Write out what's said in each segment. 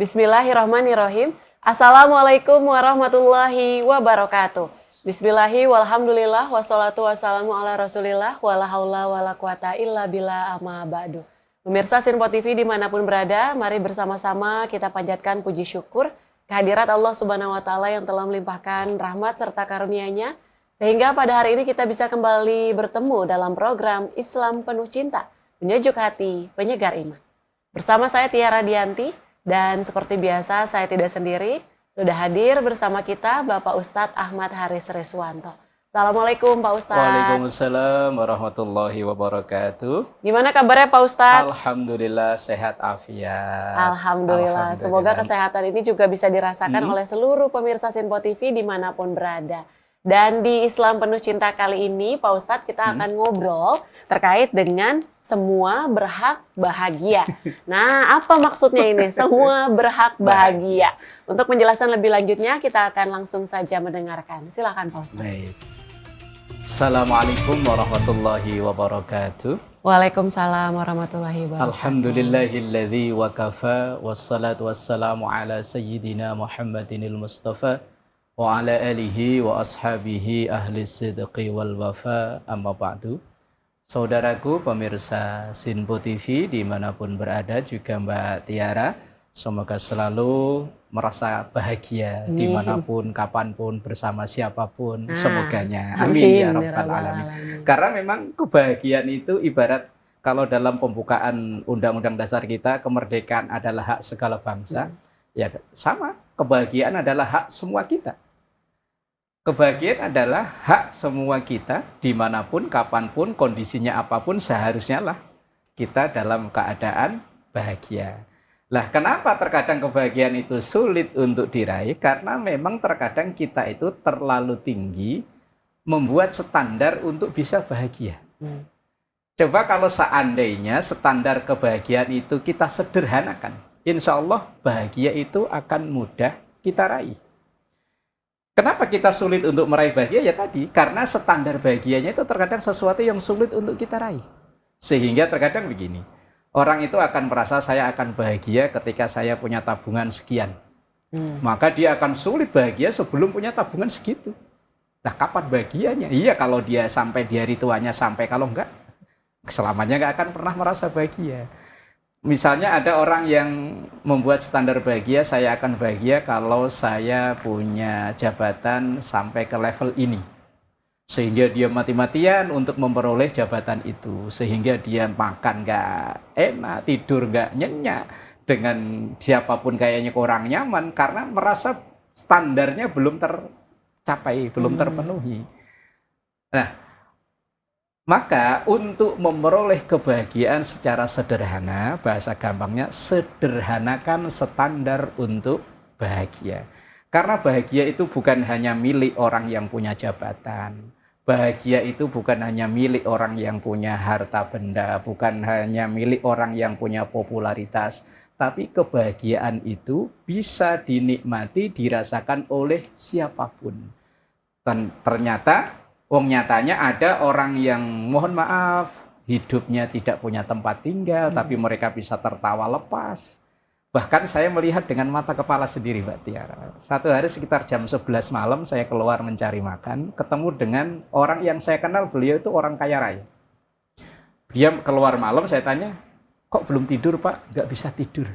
Bismillahirrahmanirrahim. Assalamualaikum warahmatullahi wabarakatuh. Bismillahi walhamdulillah wassalatu wassalamu ala rasulillah wala haula wala quwata illa billah amma ba'du. Pemirsa Sinpo TV dimanapun berada, mari bersama-sama kita panjatkan puji syukur kehadirat Allah Subhanahu wa Ta'ala yang telah melimpahkan rahmat serta karunia-Nya sehingga pada hari ini kita bisa kembali bertemu dalam program Islam Penuh Cinta, penyejuk hati, penyegar iman. Bersama saya Tiara Dianti dan seperti biasa saya tidak sendiri, sudah hadir bersama kita Bapak Ustadz Ahmad Haris Reswanto. Assalamualaikum Pak Ustadz. Waalaikumsalam warahmatullahi wabarakatuh. Gimana kabarnya Pak Ustadz? Alhamdulillah sehat afiat. Alhamdulillah. Semoga kesehatan ini juga bisa dirasakan oleh seluruh pemirsa Sinpo TV dimanapun berada. Dan di Islam Penuh Cinta kali ini Pak Ustadz kita akan ngobrol terkait dengan semua berhak bahagia. Nah, apa maksudnya ini? Semua berhak bahagia. Untuk penjelasan lebih lanjutnya kita akan langsung saja mendengarkan. Silakan Pak Ustadz. Baik. Assalamualaikum warahmatullahi wabarakatuh. Waalaikumsalam warahmatullahi wabarakatuh. Alhamdulillahilladzi wa kafa wassalatu wassalamu ala sayyidina Muhammadinil Mustafa wa ala alihi wa ashabihi ahli sidqi wal wafa amma ba'du. Saudaraku pemirsa Sinpo TV dimanapun berada, juga Mbak Tiara, semoga selalu merasa bahagia dimanapun, kapanpun, bersama siapapun, semoganya. Amin ya rabbal alamin. Karena memang kebahagiaan itu ibarat kalau dalam pembukaan Undang-Undang Dasar kita, kemerdekaan adalah hak segala bangsa. Ya sama, kebahagiaan adalah hak semua kita. Kebahagiaan adalah hak semua kita, dimanapun, kapanpun, kondisinya apapun, seharusnya lah kita dalam keadaan bahagia. Lah kenapa terkadang kebahagiaan itu sulit untuk diraih? Karena memang terkadang kita itu terlalu tinggi membuat standar untuk bisa bahagia. Coba kalau seandainya standar kebahagiaan itu kita sederhanakan, insya Allah bahagia itu akan mudah kita raih. Kenapa kita sulit untuk meraih bahagia? Ya tadi, karena standar bahagianya itu terkadang sesuatu yang sulit untuk kita raih. Sehingga terkadang begini, orang itu akan merasa saya akan bahagia ketika saya punya tabungan sekian. Maka dia akan sulit bahagia sebelum punya tabungan segitu. Nah kapan bahagianya? Iya kalau dia sampai di hari tuanya sampai, kalau enggak, selamanya enggak akan pernah merasa bahagia. Misalnya ada orang yang membuat standar bahagia, saya akan bahagia kalau saya punya jabatan sampai ke level ini. Sehingga dia mati-matian untuk memperoleh jabatan itu. Sehingga dia makan nggak enak, tidur nggak nyenyak. Dengan siapapun kayaknya kurang nyaman karena merasa standarnya belum tercapai, belum terpenuhi. Nah, maka untuk memperoleh kebahagiaan secara sederhana, bahasa gampangnya sederhanakan standar untuk bahagia. Karena bahagia itu bukan hanya milik orang yang punya jabatan. Bahagia itu bukan hanya milik orang yang punya harta benda, bukan hanya milik orang yang punya popularitas. Tapi kebahagiaan itu bisa dinikmati, dirasakan oleh siapapun. Dan ternyata nyatanya ada orang yang mohon maaf hidupnya tidak punya tempat tinggal, tapi mereka bisa tertawa lepas. Bahkan saya melihat dengan mata kepala sendiri Mbak Tiara. Satu hari sekitar jam 11 malam saya keluar mencari makan, ketemu dengan orang yang saya kenal, beliau itu orang kaya raya. Dia keluar malam, saya tanya, kok belum tidur Pak? Nggak bisa tidur.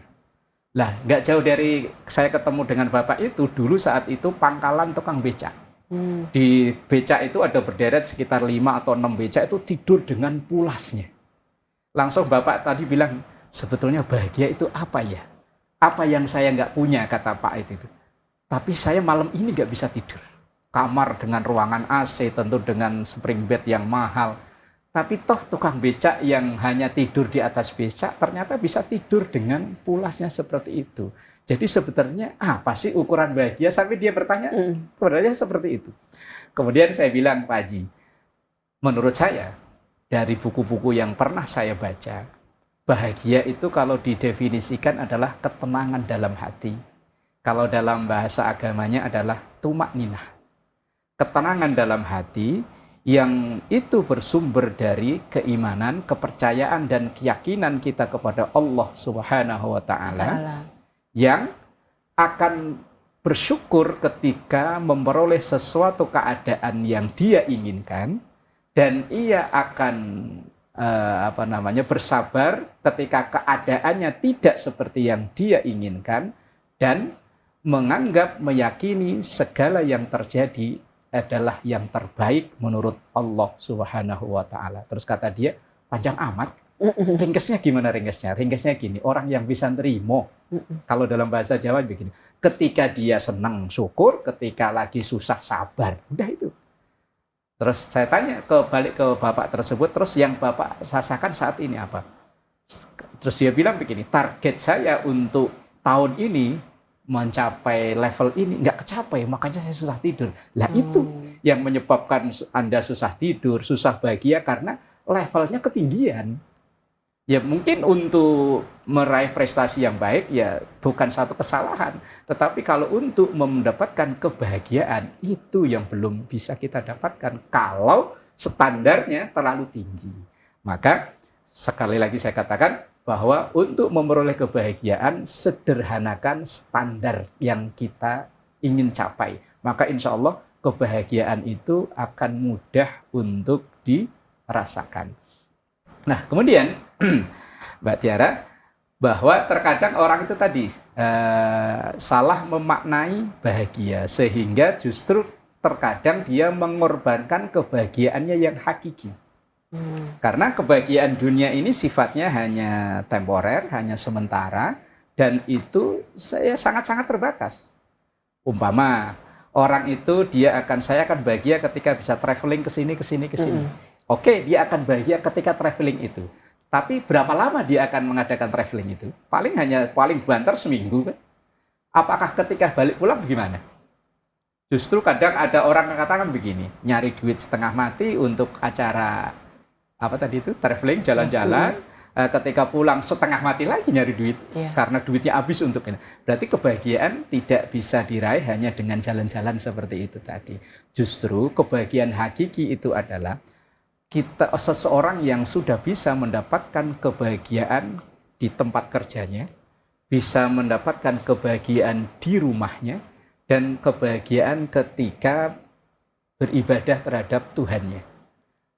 Lah nggak jauh dari saya ketemu dengan Bapak itu, dulu saat itu pangkalan tukang becak. Di becak itu ada berderet sekitar 5 atau 6 becak, itu tidur dengan pulasnya. Langsung Bapak tadi bilang, sebetulnya bahagia itu apa ya? Apa yang saya nggak punya, kata Pak itu. Tapi saya malam ini nggak bisa tidur. Kamar dengan ruangan AC, tentu dengan spring bed yang mahal. Tapi toh tukang becak yang hanya tidur di atas becak, ternyata bisa tidur dengan pulasnya seperti itu. Jadi sebetulnya apa sih ukuran bahagia? Sampai dia bertanya, sebenarnya seperti itu. Kemudian saya bilang, Pak Haji, menurut saya, dari buku-buku yang pernah saya baca, bahagia itu kalau didefinisikan adalah ketenangan dalam hati. Kalau dalam bahasa agamanya adalah tumak ninah. Ketenangan dalam hati yang itu bersumber dari keimanan, kepercayaan, dan keyakinan kita kepada Allah Subhanahu wa Ta'ala, yang akan bersyukur ketika memperoleh sesuatu keadaan yang dia inginkan, dan ia akan bersabar ketika keadaannya tidak seperti yang dia inginkan, dan menganggap, meyakini segala yang terjadi adalah yang terbaik menurut Allah Subhanahu wa Ta'ala. Terus kata dia, panjang amat. Ringkesnya gimana ringkesnya? Ringkesnya gini, orang yang bisa terima. Kalau dalam bahasa Jawa begini, ketika dia senang syukur, ketika lagi susah sabar. Udah itu. Terus saya tanya balik ke bapak tersebut, terus yang bapak rasakan saat ini apa? Terus dia bilang begini, target saya untuk tahun ini mencapai level ini nggak kecapai, makanya saya susah tidur. Lah itu yang menyebabkan Anda susah tidur, susah bahagia karena levelnya ketinggian. Ya mungkin untuk meraih prestasi yang baik ya bukan satu kesalahan. Tetapi kalau untuk mendapatkan kebahagiaan itu yang belum bisa kita dapatkan kalau standarnya terlalu tinggi. Maka sekali lagi saya katakan bahwa untuk memperoleh kebahagiaan sederhanakan standar yang kita ingin capai. Maka insya Allah kebahagiaan itu akan mudah untuk dirasakan. Nah, kemudian Mbak Tiara, bahwa terkadang orang itu tadi salah memaknai bahagia, sehingga justru terkadang dia mengorbankan kebahagiaannya yang hakiki. Karena kebahagiaan dunia ini sifatnya hanya temporer, hanya sementara, dan itu saya sangat-sangat terbatas. Umpama orang itu saya akan bahagia ketika bisa traveling ke sini, ke sini, ke sini. Oke, dia akan bahagia ketika traveling itu. Tapi berapa lama dia akan mengadakan traveling itu? Paling banter seminggu kan? Apakah ketika balik pulang bagaimana? Justru kadang ada orang yang katakan begini, nyari duit setengah mati untuk acara traveling, jalan-jalan. Ketika pulang setengah mati lagi nyari duit, karena duitnya habis untuk ini. Berarti kebahagiaan tidak bisa diraih hanya dengan jalan-jalan seperti itu tadi. Justru kebahagiaan hakiki itu adalah seseorang yang sudah bisa mendapatkan kebahagiaan di tempat kerjanya, bisa mendapatkan kebahagiaan di rumahnya, dan kebahagiaan ketika beribadah terhadap Tuhannya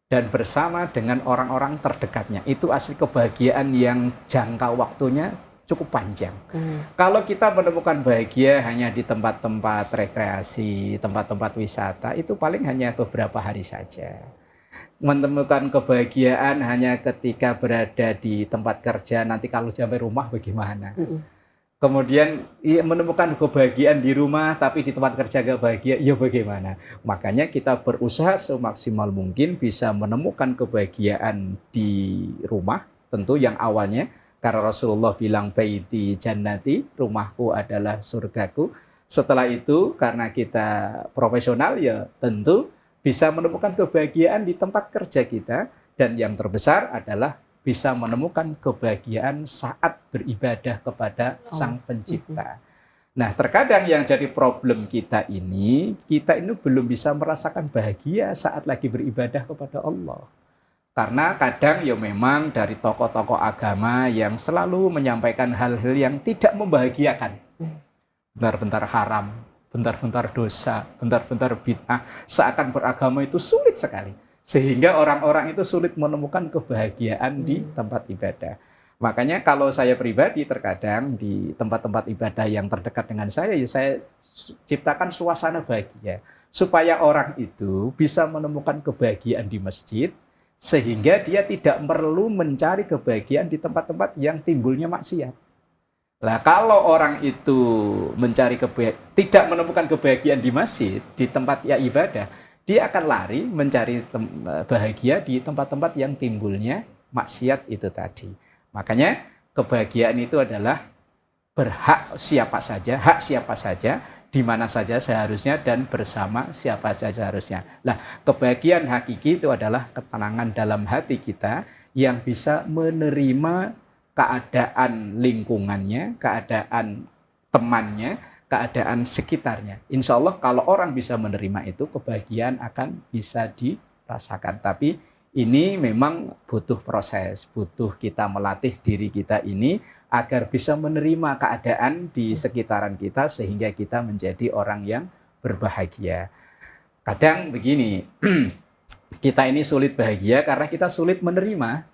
dan bersama dengan orang-orang terdekatnya. Itu asli kebahagiaan yang jangka waktunya cukup panjang. Kalau kita menemukan bahagia hanya di tempat-tempat rekreasi, tempat-tempat wisata, itu paling hanya beberapa hari saja. Menemukan kebahagiaan hanya ketika berada di tempat kerja, nanti kalau sampai rumah bagaimana? Kemudian menemukan kebahagiaan di rumah, tapi di tempat kerja gak bahagia, ya bagaimana? Makanya kita berusaha semaksimal mungkin bisa menemukan kebahagiaan di rumah, tentu yang awalnya, karena Rasulullah bilang, baiti jannati, rumahku adalah surgaku. Setelah itu, karena kita profesional, ya tentu bisa menemukan kebahagiaan di tempat kerja kita, dan yang terbesar adalah bisa menemukan kebahagiaan saat beribadah kepada Sang Pencipta. Nah, terkadang yang jadi problem kita ini belum bisa merasakan bahagia saat lagi beribadah kepada Allah. Karena kadang ya memang dari tokoh-tokoh agama yang selalu menyampaikan hal-hal yang tidak membahagiakan. Bentar-bentar haram, bentar-bentar dosa, bentar-bentar bid'ah, seakan beragama itu sulit sekali. Sehingga orang-orang itu sulit menemukan kebahagiaan di tempat ibadah. Makanya kalau saya pribadi terkadang di tempat-tempat ibadah yang terdekat dengan saya, ya saya ciptakan suasana bahagia. Supaya orang itu bisa menemukan kebahagiaan di masjid, sehingga dia tidak perlu mencari kebahagiaan di tempat-tempat yang timbulnya maksiat. Nah, kalau orang itu tidak menemukan kebahagiaan di masjid, di tempat ibadah, dia akan lari mencari bahagia di tempat-tempat yang timbulnya maksiat itu tadi. Makanya kebahagiaan itu adalah hak siapa saja, di mana saja seharusnya, dan bersama siapa saja seharusnya. Nah, kebahagiaan hakiki itu adalah ketenangan dalam hati kita yang bisa menerima keadaan lingkungannya, keadaan temannya, keadaan sekitarnya. Insya Allah kalau orang bisa menerima itu, kebahagiaan akan bisa dirasakan. Tapi ini memang butuh proses, butuh kita melatih diri kita ini agar bisa menerima keadaan di sekitaran kita sehingga kita menjadi orang yang berbahagia. Kadang begini, kita ini sulit bahagia karena kita sulit menerima.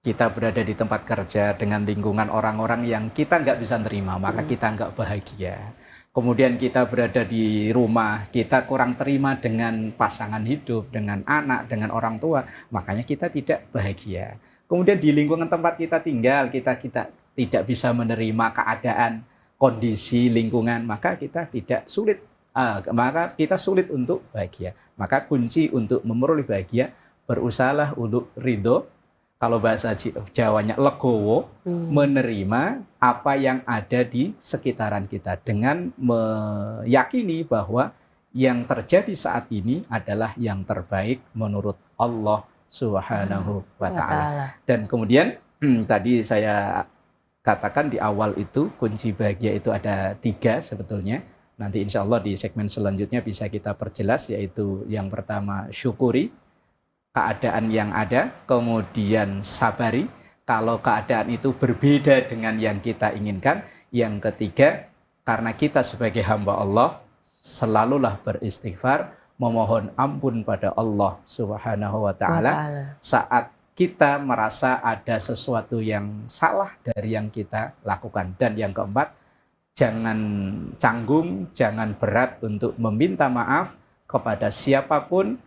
Kita berada di tempat kerja dengan lingkungan orang-orang yang kita nggak bisa nerima, maka kita nggak bahagia. Kemudian kita berada di rumah, kita kurang terima dengan pasangan hidup, dengan anak, dengan orang tua, makanya kita tidak bahagia. Kemudian di lingkungan tempat kita tinggal, kita tidak bisa menerima keadaan, kondisi lingkungan, maka kita sulit untuk bahagia. Maka kunci untuk memperoleh bahagia, berusahalah untuk ridho. Kalau bahasa Jawanya legowo, menerima apa yang ada di sekitaran kita dengan meyakini bahwa yang terjadi saat ini adalah yang terbaik menurut Allah Subhanahu wa Ta'ala. Dan kemudian tadi saya katakan di awal itu kunci bahagia itu ada 3 sebetulnya. Nanti insya Allah di segmen selanjutnya bisa kita perjelas, yaitu yang pertama syukuri keadaan yang ada, kemudian sabari kalau keadaan itu berbeda dengan yang kita inginkan. Yang ketiga, karena kita sebagai hamba Allah selalulah beristighfar, memohon ampun pada Allah Subhanahu wa Ta'ala saat kita merasa ada sesuatu yang salah dari yang kita lakukan. Dan yang keempat, jangan canggung, jangan berat untuk meminta maaf kepada siapapun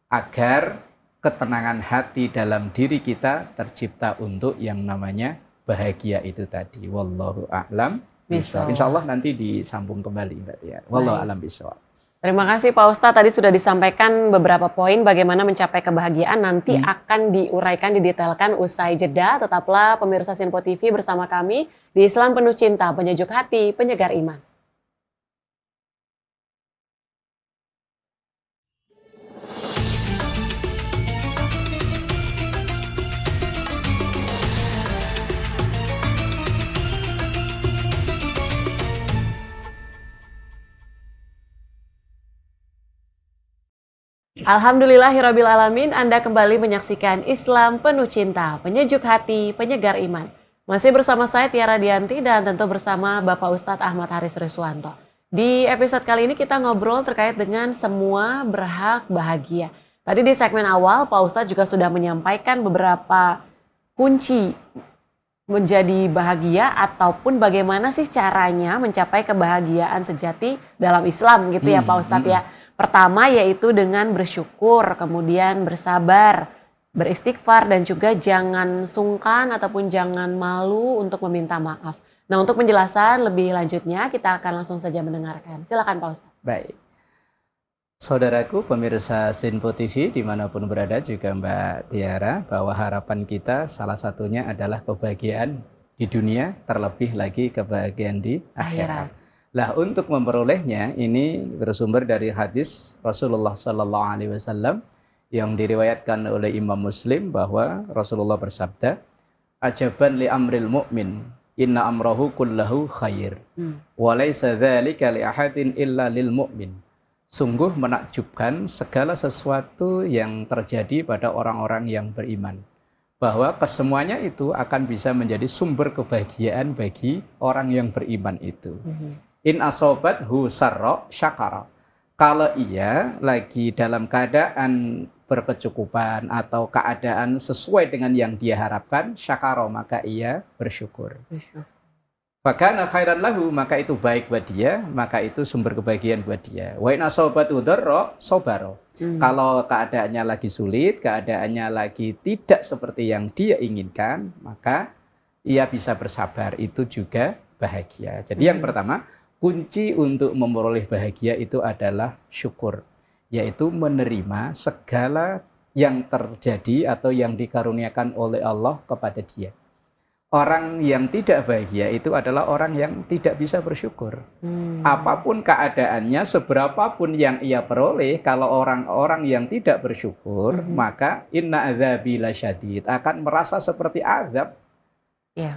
agar ketenangan hati dalam diri kita tercipta untuk yang namanya bahagia itu tadi. Wallahu a'lam bishawab. Insyaallah nanti disambung kembali Mbak Tiara. Wallahu a'lam bishawab. Terima kasih Pak Ustadz, tadi sudah disampaikan beberapa poin bagaimana mencapai kebahagiaan, nanti akan diuraikan, didetailkan usai jeda. Tetaplah pemirsa Sinpo TV bersama kami di Islam Penuh Cinta, penyejuk hati, penyegar iman. Alhamdulillahirrabbilalamin, Anda kembali menyaksikan Islam Penuh Cinta, penyejuk hati, penyegar iman. Masih bersama saya Tiara Dianti dan tentu bersama Bapak Ustadz Ahmad Haris Riswanto. Di episode kali ini kita ngobrol terkait dengan semua berhak bahagia. Tadi di segmen awal Pak Ustadz juga sudah menyampaikan beberapa kunci menjadi bahagia ataupun bagaimana sih caranya mencapai kebahagiaan sejati dalam Islam gitu ya Pak Ustadz ya. Pertama yaitu dengan bersyukur, kemudian bersabar, beristighfar, dan juga jangan sungkan ataupun jangan malu untuk meminta maaf. Nah, untuk penjelasan lebih lanjutnya kita akan langsung saja mendengarkan. Silakan Pak Ustadz. Baik. Saudaraku pemirsa Sinpo TV dimanapun berada, juga Mbak Tiara, bahwa harapan kita salah satunya adalah kebahagiaan di dunia, terlebih lagi kebahagiaan di akhirat. Lah untuk memperolehnya ini bersumber dari hadis Rasulullah Sallallahu Alaihi Wasallam yang diriwayatkan oleh Imam Muslim bahwa Rasulullah bersabda, "Ajaban li amril mu'min, inna amrahu kullahu khair, wa laisa dzalika li ahadin illa lil mu'min." Sungguh menakjubkan segala sesuatu yang terjadi pada orang-orang yang beriman, bahwa kesemuanya itu akan bisa menjadi sumber kebahagiaan bagi orang yang beriman itu. In asobathu sarra syakara. Kalau ia lagi dalam keadaan berkecukupan atau keadaan sesuai dengan yang dia harapkan, syakara, maka ia bersyukur. Fakana khairan lahu, maka itu baik buat dia, maka itu sumber kebahagiaan buat dia. Wa in asobathu dharra sabara. Kalau keadaannya lagi sulit, keadaannya lagi tidak seperti yang dia inginkan, maka ia bisa bersabar, itu juga bahagia. Jadi yang pertama, kunci untuk memperoleh bahagia itu adalah syukur, yaitu menerima segala yang terjadi atau yang dikaruniakan oleh Allah kepada dia. Orang yang tidak bahagia itu adalah orang yang tidak bisa bersyukur. Apapun keadaannya, seberapapun yang ia peroleh, kalau orang-orang yang tidak bersyukur, maka inna adzabi lasyadid, akan merasa seperti azab.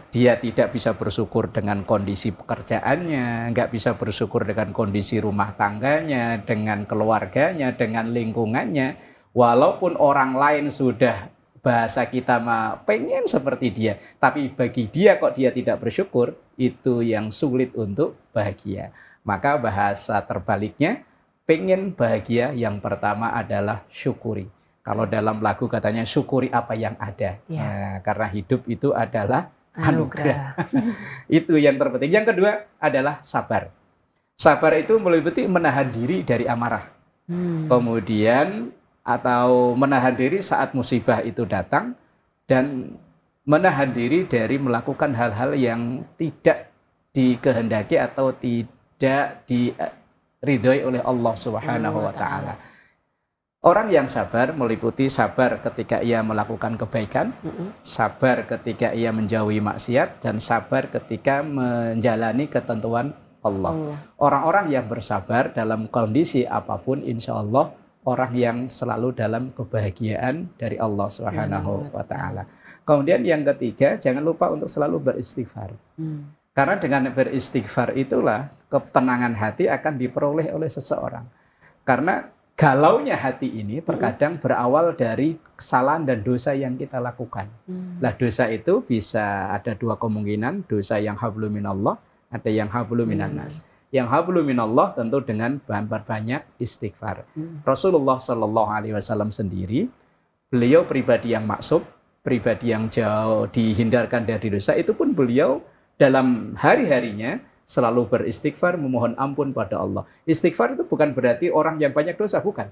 Dia tidak bisa bersyukur dengan kondisi pekerjaannya, nggak bisa bersyukur dengan kondisi rumah tangganya, dengan keluarganya, dengan lingkungannya. Walaupun orang lain sudah bahasa kita mah pengen seperti dia, tapi bagi dia kok dia tidak bersyukur, itu yang sulit untuk bahagia. Maka bahasa terbaliknya, pengen bahagia yang pertama adalah syukuri. Kalau dalam lagu katanya syukuri apa yang ada. Ya. Nah, karena hidup itu adalah Anugerah. itu yang terpenting. Yang kedua adalah sabar. Sabar itu meliputi menahan diri dari amarah. Kemudian atau menahan diri saat musibah itu datang dan menahan diri dari melakukan hal-hal yang tidak dikehendaki atau tidak diridhoi oleh Allah Subhanahu wa taala. Orang yang sabar meliputi sabar ketika ia melakukan kebaikan, sabar ketika ia menjauhi maksiat, dan sabar ketika menjalani ketentuan Allah. Orang-orang yang bersabar dalam kondisi apapun, insya Allah orang yang selalu dalam kebahagiaan dari Allah Subhanahu wa taala. Kemudian yang ketiga, jangan lupa untuk selalu beristighfar. Karena dengan beristighfar itulah ketenangan hati akan diperoleh oleh seseorang. Karena galaunya hati ini terkadang berawal dari kesalahan dan dosa yang kita lakukan. Nah, dosa itu bisa ada dua kemungkinan, dosa yang hablu minallah, ada yang hablu minannas. Yang hablu minallah tentu dengan banyak istighfar. Rasulullah Shallallahu Alaihi Wasallam sendiri, beliau pribadi yang maksum, pribadi yang jauh dihindarkan dari dosa, itu pun beliau dalam hari-harinya selalu beristighfar, memohon ampun pada Allah. Istighfar itu bukan berarti orang yang banyak dosa, bukan.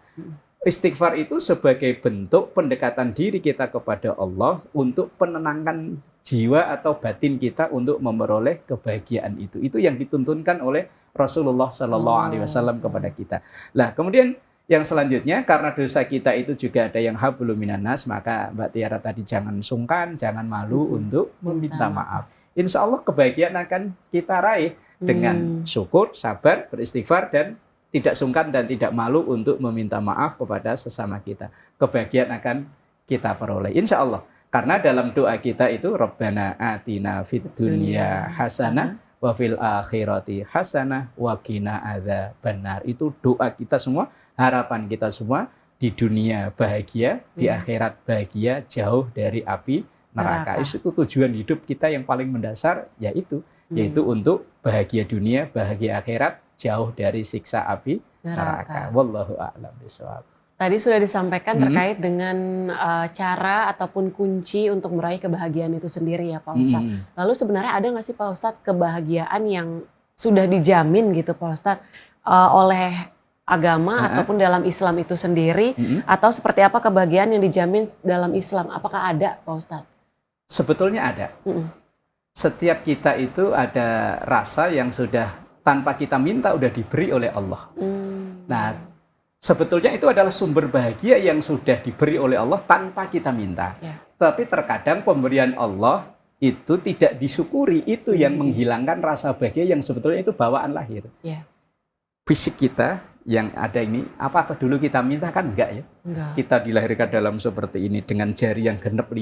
Istighfar itu sebagai bentuk pendekatan diri kita kepada Allah untuk penenangan jiwa atau batin kita untuk memperoleh kebahagiaan itu. Itu yang dituntunkan oleh Rasulullah Shallallahu Alaihi Wasallam kepada kita. Nah, kemudian yang selanjutnya, karena dosa kita itu juga ada yang hablum minannas, maka Mbak Tiara tadi jangan sungkan, jangan malu untuk meminta maaf. Insya Allah kebahagiaan akan kita raih dengan syukur, sabar, beristighfar, dan tidak sungkan dan tidak malu untuk meminta maaf kepada sesama kita. Kebahagiaan akan kita peroleh, insya Allah. Karena dalam doa kita itu, Rabbana atina fid dunya hasanah wa fil akhirati hasanah wa qina adzabannar. Itu doa kita semua, harapan kita semua, di dunia bahagia, di akhirat bahagia, jauh dari api neraka. Itu tujuan hidup kita yang paling mendasar, yaitu untuk bahagia dunia, bahagia akhirat, jauh dari siksa api neraka. Wallahu a'lam bishawab. Tadi sudah disampaikan terkait dengan cara ataupun kunci untuk meraih kebahagiaan itu sendiri ya Pak Ustadz. Lalu sebenarnya ada nggak sih Pak Ustadz kebahagiaan yang sudah dijamin gitu Pak Ustadz oleh agama ataupun dalam Islam itu sendiri, atau seperti apa kebahagiaan yang dijamin dalam Islam? Apakah ada Pak Ustadz? Sebetulnya ada. Setiap kita itu ada rasa yang sudah tanpa kita minta udah diberi oleh Allah. Nah, sebetulnya itu adalah sumber bahagia yang sudah diberi oleh Allah tanpa kita minta. Tapi terkadang pemberian Allah itu tidak disyukuri, itu yang menghilangkan rasa bahagia yang sebetulnya itu bawaan lahir. Fisik kita yang ada ini, apakah dulu kita minta? Kan enggak ya? Enggak. Kita dilahirkan dalam seperti ini dengan jari yang genep 5.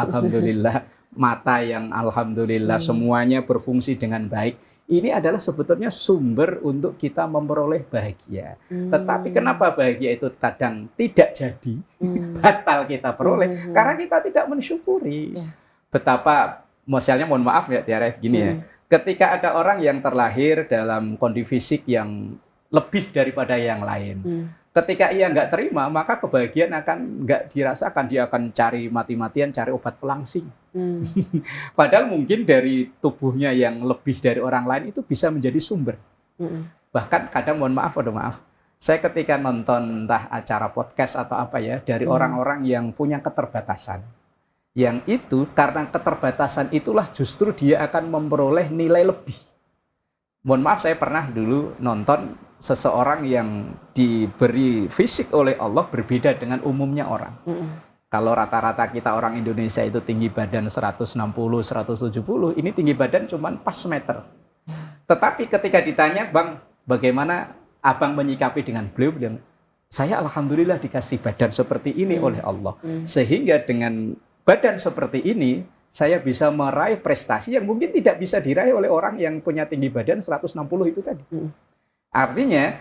Alhamdulillah. Mata yang alhamdulillah semuanya berfungsi dengan baik. Ini adalah sebetulnya sumber untuk kita memperoleh bahagia. Tetapi kenapa bahagia itu kadang tidak jadi, batal kita peroleh? Karena kita tidak mensyukuri. Betapa, misalnya mohon maaf ya Tiara, gini ya. Ketika ada orang yang terlahir dalam kondisi fisik yang lebih daripada yang lain. Ketika ia nggak terima, maka kebahagiaan akan nggak dirasakan. Dia akan cari mati-matian, cari obat pelangsing. Padahal mungkin dari tubuhnya yang lebih dari orang lain itu bisa menjadi sumber. Bahkan kadang mohon maaf, saya ketika nonton entah acara podcast atau apa ya, dari orang-orang yang punya keterbatasan. Yang itu karena keterbatasan itulah justru dia akan memperoleh nilai lebih. Mohon maaf, saya pernah dulu nonton seseorang yang diberi fisik oleh Allah berbeda dengan umumnya orang. Kalau rata-rata kita orang Indonesia itu tinggi badan 160, 170, ini tinggi badan cuma pas meter. Tetapi ketika ditanya, Bang, bagaimana Abang menyikapi dengan beliau? Bilang, saya alhamdulillah dikasih badan seperti ini oleh Allah. Sehingga dengan badan seperti ini, saya bisa meraih prestasi yang mungkin tidak bisa diraih oleh orang yang punya tinggi badan 160 itu tadi. Artinya,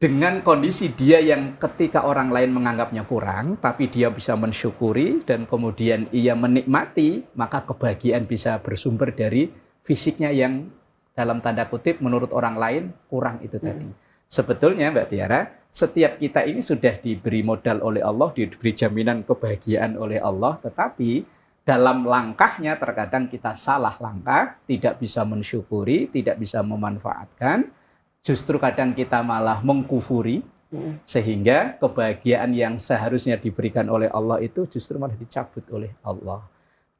dengan kondisi dia yang ketika orang lain menganggapnya kurang, tapi dia bisa mensyukuri dan kemudian ia menikmati, maka kebahagiaan bisa bersumber dari fisiknya yang dalam tanda kutip menurut orang lain kurang itu tadi. Sebetulnya Mbak Tiara, setiap kita ini sudah diberi modal oleh Allah, diberi jaminan kebahagiaan oleh Allah, tetapi dalam langkahnya terkadang kita salah langkah, tidak bisa mensyukuri, tidak bisa memanfaatkan. Justru kadang kita malah mengkufuri, sehingga kebahagiaan yang seharusnya diberikan oleh Allah itu justru malah dicabut oleh Allah.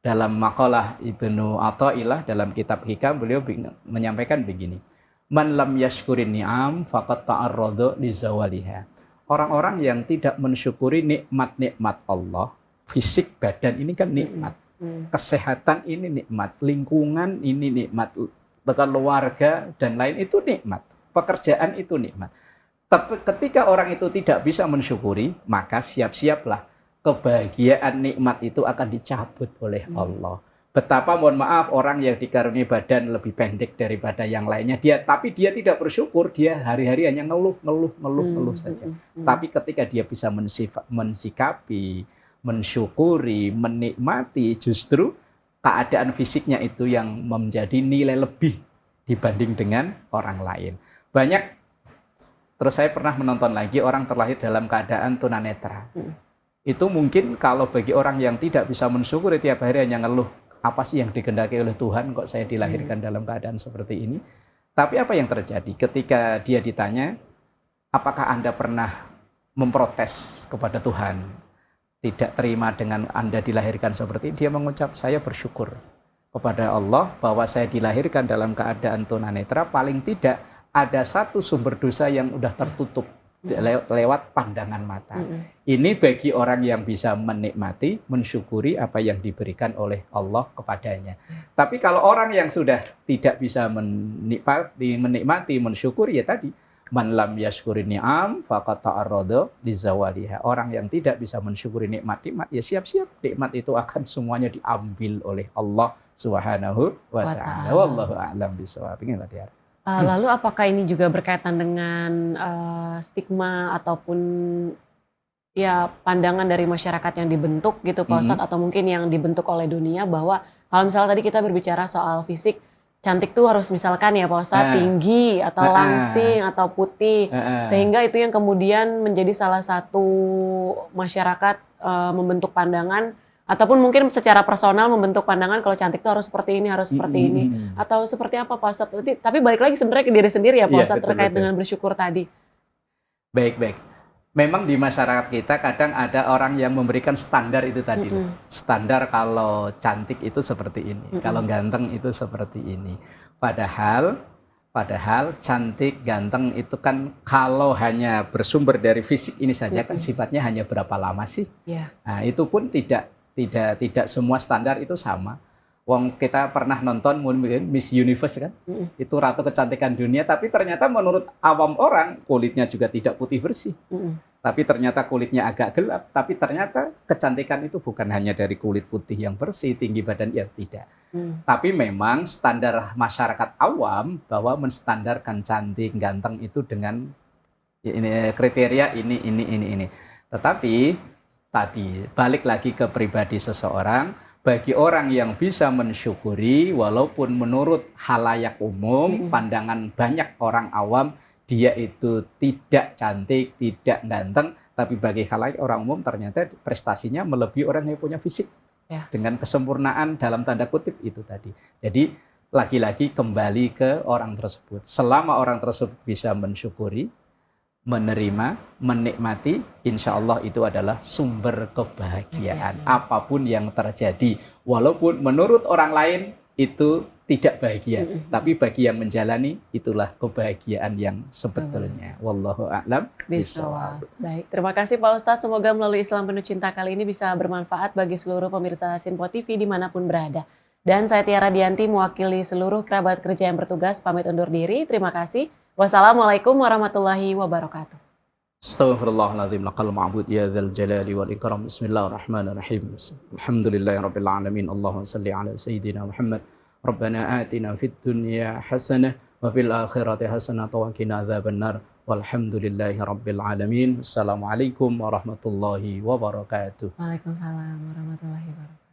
Dalam makalah Ibnu Athaillah dalam kitab Hikam, beliau menyampaikan begini, man lam yashkurin ni'am faqad ta'arrada li zawaliha. Orang-orang yang tidak mensyukuri nikmat-nikmat Allah, fisik badan ini kan nikmat, kesehatan ini nikmat, lingkungan ini nikmat, keluarga dan lain itu nikmat. Pekerjaan itu nikmat. Tapi ketika orang itu tidak bisa mensyukuri, maka siap-siaplah kebahagiaan nikmat itu akan dicabut oleh Allah. Betapa mohon maaf orang yang dikaruniai badan lebih pendek daripada yang lainnya, tapi dia tidak bersyukur, dia hari-hari hanya ngeluh saja. Tapi ketika dia bisa mensikapi, mensyukuri, menikmati, justru keadaan fisiknya itu yang menjadi nilai lebih dibanding dengan orang lain. Banyak, terus saya pernah menonton lagi orang terlahir dalam keadaan tunanetra. Itu mungkin kalau bagi orang yang tidak bisa mensyukuri tiap hari hanya ngeluh, apa sih yang dikehendaki oleh Tuhan kok saya dilahirkan dalam keadaan seperti ini. Tapi apa yang terjadi ketika dia ditanya, apakah Anda pernah memprotes kepada Tuhan, tidak terima dengan Anda dilahirkan seperti ini? Dia mengucap, saya bersyukur kepada Allah bahwa saya dilahirkan dalam keadaan tunanetra, paling tidak ada satu sumber dosa yang udah tertutup lewat pandangan mata. Ini bagi orang yang bisa menikmati, mensyukuri apa yang diberikan oleh Allah kepadanya. Tapi kalau orang yang sudah tidak bisa menikmati, mensyukuri, ya tadi, man lam yashkurin ni'am faqad ta'arrada li zawaliha. Orang yang tidak bisa mensyukuri nikmat-nikmat, ya siap-siap nikmat itu akan semuanya diambil oleh Allah Subhanahu wa ta'ala. Wallahu a'lam bishawab. Lalu apakah ini juga berkaitan dengan stigma ataupun ya pandangan dari masyarakat yang dibentuk gitu Pak Ustadz, atau mungkin yang dibentuk oleh dunia, bahwa kalau misalnya tadi kita berbicara soal fisik, cantik tuh harus misalkan ya Pak Ustadz tinggi atau langsing atau putih, sehingga itu yang kemudian menjadi salah satu masyarakat membentuk pandangan, ataupun mungkin secara personal membentuk pandangan kalau cantik itu harus seperti ini, harus seperti ini. Atau seperti apa Pak Ustadz? Tapi balik lagi sebenarnya ke diri sendiri ya Pak Ustadz, terkait dengan bersyukur tadi. Baik. Memang di masyarakat kita kadang ada orang yang memberikan standar itu tadi. Standar kalau cantik itu seperti ini, kalau ganteng itu seperti ini. Padahal cantik, ganteng itu kan kalau hanya bersumber dari fisik ini saja kan sifatnya hanya berapa lama sih? Nah, itu pun tidak semua standar itu sama. Wong kita pernah nonton Miss Universe kan, itu ratu kecantikan dunia, tapi ternyata menurut awam orang kulitnya juga tidak putih bersih, tapi ternyata kulitnya agak gelap, tapi ternyata kecantikan itu bukan hanya dari kulit putih yang bersih, tinggi badan, ya tidak. Tapi memang standar masyarakat awam bahwa menstandarkan cantik, ganteng itu dengan ini kriteria ini. Tetapi tadi balik lagi ke pribadi seseorang. Bagi orang yang bisa mensyukuri, walaupun menurut halayak umum, pandangan banyak orang awam, dia itu tidak cantik, tidak ganteng, tapi bagi halayak orang umum ternyata prestasinya melebihi orang yang punya fisik. Dengan kesempurnaan dalam tanda kutip itu tadi. Jadi lagi-lagi kembali ke orang tersebut. Selama orang tersebut bisa mensyukuri, menerima, menikmati, insya Allah itu adalah sumber kebahagiaan. Apapun yang terjadi, walaupun menurut orang lain itu tidak bahagia, tapi bagi yang menjalani itulah kebahagiaan yang sebetulnya. Wallahu a'lam bishawab. Baik, terima kasih Pak Ustadz. Semoga melalui Islam Penuh Cinta kali ini bisa bermanfaat bagi seluruh pemirsa Sinpo TV dimanapun berada. Dan saya Tiara Dianti mewakili seluruh kerabat kerja yang bertugas pamit undur diri. Terima kasih. Wassalamualaikum warahmatullahi wabarakatuh. Astaghfirullahaladzim laqal ma'bud ya dzal jalali wal ikram. Bismillahirrahmanirrahim. Alhamdulillahirabbil alamin. Allahumma shalli ala sayyidina Muhammad Rabbana atina fid dunya hasanah wa fil akhirati hasanah wa qina adzabannar. Walhamdulillahi rabbil alamin. Assalamualaikum warahmatullahi wabarakatuh. Waalaikumsalam warahmatullahi wabarakatuh.